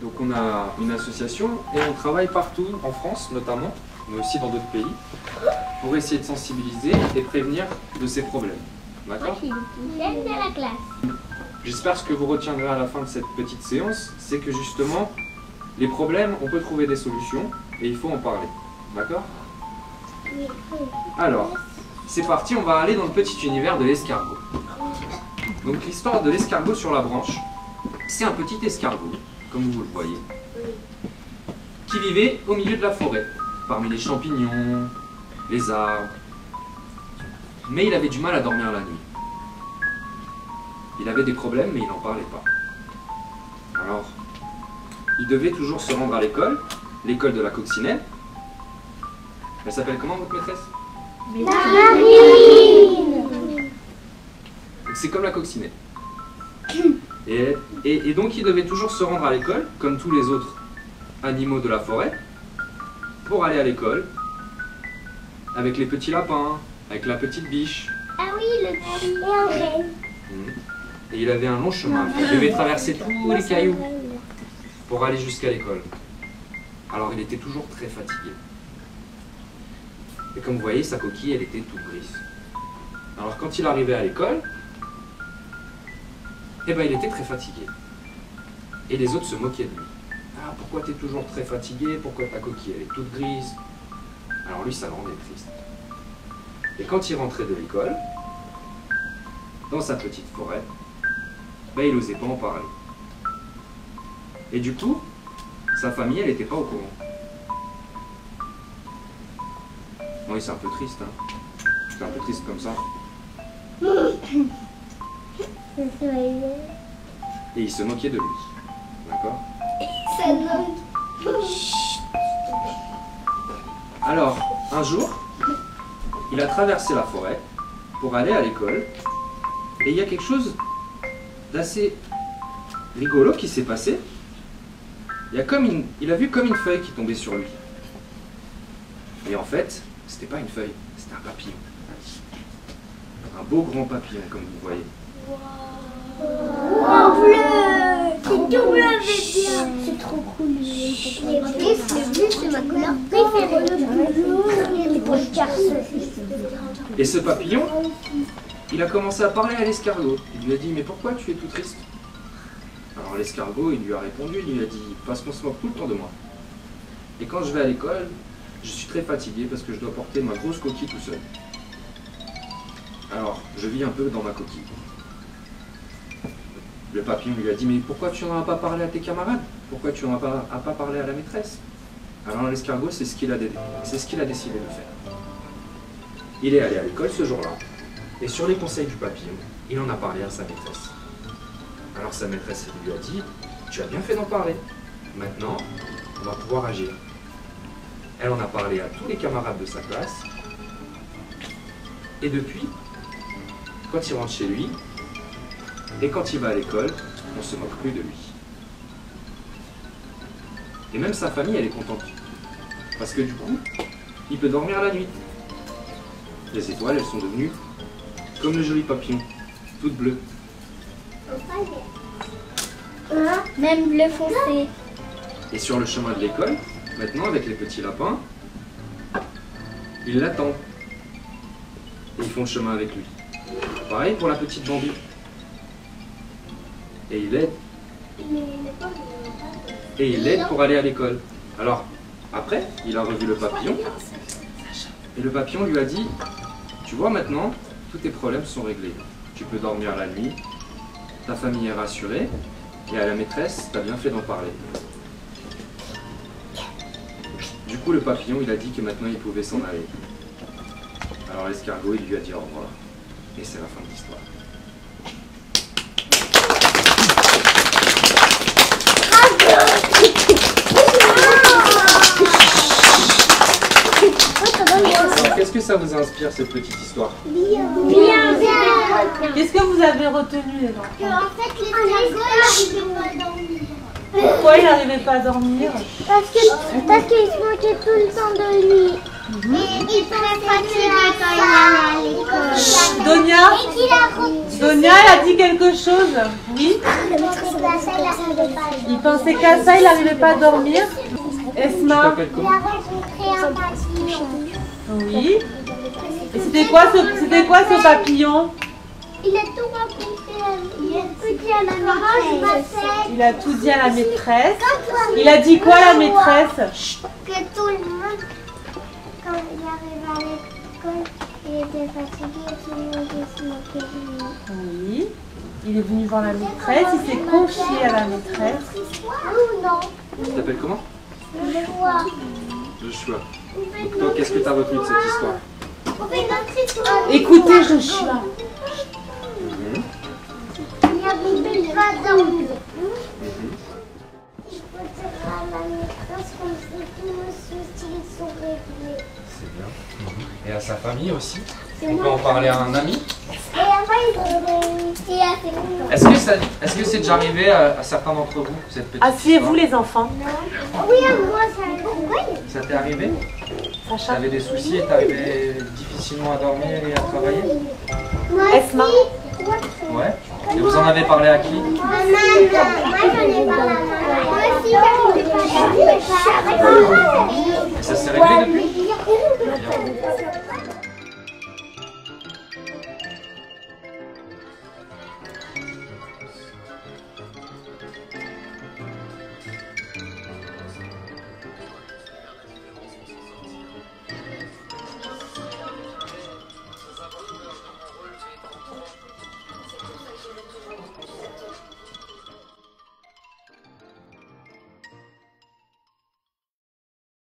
Donc on a une association et on travaille partout, en France notamment, mais aussi dans d'autres pays, pour essayer de sensibiliser et prévenir de ces problèmes. D'accord ? J'aime de la classe. J'espère que ce que vous retiendrez à la fin de cette petite séance, c'est que justement, les problèmes, on peut trouver des solutions et il faut en parler. D'accord ? Alors, c'est parti, on va aller dans le petit univers de l'escargot. Donc l'histoire de l'escargot sur la branche, c'est un petit escargot, comme vous le voyez, qui vivait au milieu de la forêt, parmi les champignons, les arbres. Mais il avait du mal à dormir la nuit. Il avait des problèmes, mais il n'en parlait pas. Alors, il devait toujours se rendre à l'école de la coccinelle. Elle s'appelle comment votre maîtresse ? Marine. C'est comme la coccinelle. Et donc il devait toujours se rendre à l'école, comme tous les autres animaux de la forêt, pour aller à l'école, avec les petits lapins, avec la petite biche. Ah oui, le petit André. Et il avait un long chemin. Il devait traverser tous les cailloux pour aller jusqu'à l'école. Alors il était toujours très fatigué. Et comme vous voyez, sa coquille, elle était toute grise. Alors quand il arrivait à l'école, eh ben, il était très fatigué. Et les autres se moquaient de lui. Ah, pourquoi tu es toujours très fatigué? Pourquoi ta coquille, elle est toute grise? Alors lui, ça le rendait triste. Et quand il rentrait de l'école, dans sa petite forêt, ben, il n'osait pas en parler. Et du coup, sa famille, elle n'était pas au courant. Oui, c'est un peu triste, hein. C'est un peu triste comme ça. Et il se moquait de lui. D'accord? Alors, un jour, il a traversé la forêt pour aller à l'école. Et il y a quelque chose d'assez rigolo qui s'est passé. Il a vu comme une feuille qui tombait sur lui. Et en fait, c'était pas une feuille, c'était un papillon. Un beau grand papillon, comme vous voyez. En bleu! C'est tout bleu, bien! C'est trop cool. Le bleu, c'est ma couleur préférée. Et ce papillon, il a commencé à parler à l'escargot. Il lui a dit, mais pourquoi tu es tout triste? Alors l'escargot, il lui a répondu, il lui a dit, parce qu'on se moque tout le temps de moi. Et quand je vais à l'école, je suis très fatigué parce que je dois porter ma grosse coquille tout seul. Alors, je vis un peu dans ma coquille. Le papillon lui a dit, mais pourquoi tu n'en as pas parlé à tes camarades? Pourquoi tu n'en as pas parlé à la maîtresse? Alors l'escargot, c'est ce qu'il a décidé de faire. Il est allé à l'école ce jour-là, et sur les conseils du papillon, il en a parlé à sa maîtresse. Alors sa maîtresse lui a dit, tu as bien fait d'en parler. Maintenant, on va pouvoir agir. Elle en a parlé à tous les camarades de sa classe, et depuis, quand il rentre chez lui, et quand il va à l'école, on ne se moque plus de lui. Et même sa famille, elle est contente. Parce que du coup, il peut dormir la nuit. Les étoiles, elles sont devenues comme le joli papillon, toutes bleues. Même bleu foncé. Et sur le chemin de l'école, maintenant avec les petits lapins, ils l'attendent. Et ils font le chemin avec lui. Pareil pour la petite Bambi. Et il l'aide pour aller à l'école. Alors, après, il a revu le papillon. Et le papillon lui a dit, tu vois maintenant, tous tes problèmes sont réglés. Tu peux dormir la nuit, ta famille est rassurée, et à la maîtresse, tu as bien fait d'en parler. Du coup, le papillon, il a dit que maintenant, il pouvait s'en aller. Alors l'escargot, il lui a dit au revoir. Et c'est la fin de l'histoire. Qu'est-ce que ça vous inspire, cette petite histoire? Bien. Qu'est-ce que vous avez retenu, les enfants? En fait, l'escargot, il n'arrivait pas à dormir. Pourquoi il n'arrivait pas à dormir? Parce qu'il se moquait tout le temps de lui. Et il était fatigué quand il allait à l'école. Donia, Et qu'il a Sonia, elle a dit quelque chose. Oui. Il pensait qu'à ça, il n'arrivait pas à dormir. Tu Esma. t'appelles comment? Oui. Et c'était quoi ce papillon? Il a tout raconté. Il a tout dit à la maîtresse. Il a tout dit à la maîtresse. Il a dit quoi la maîtresse? Que tout le monde, quand il arrive à l'école, il était fatigué, tout le monde se moquait de lui. Oui. Il est venu voir la maîtresse, il s'est confié à la maîtresse. Ou non? Tu t'appelles comment? Joshua. Joshua. Donc toi, qu'est-ce que tu as retenu de cette histoire? On fait notre histoire. Écoutez Joshua. Il y a Bibi qui va dormir. Il faut dire à la maîtresse comme si tous nos soucis sont réglés. C'est bien. Et à sa famille aussi? On peut en parler à un ami? Et après, ils ont réussi à faire Est-ce que c'est déjà arrivé à certains d'entre vous, cette petite Asseyez-vous histoire? les enfants. Oui, moi, ça Ça t'est arrivé? Sacha. T'avais des soucis et t'arrivais difficilement à dormir et à travailler? Esma. Ouais. Et vous en avez parlé à qui? Moi, j'en ai parlé à ma maman. Moi aussi, j'arrivais pas à dormir.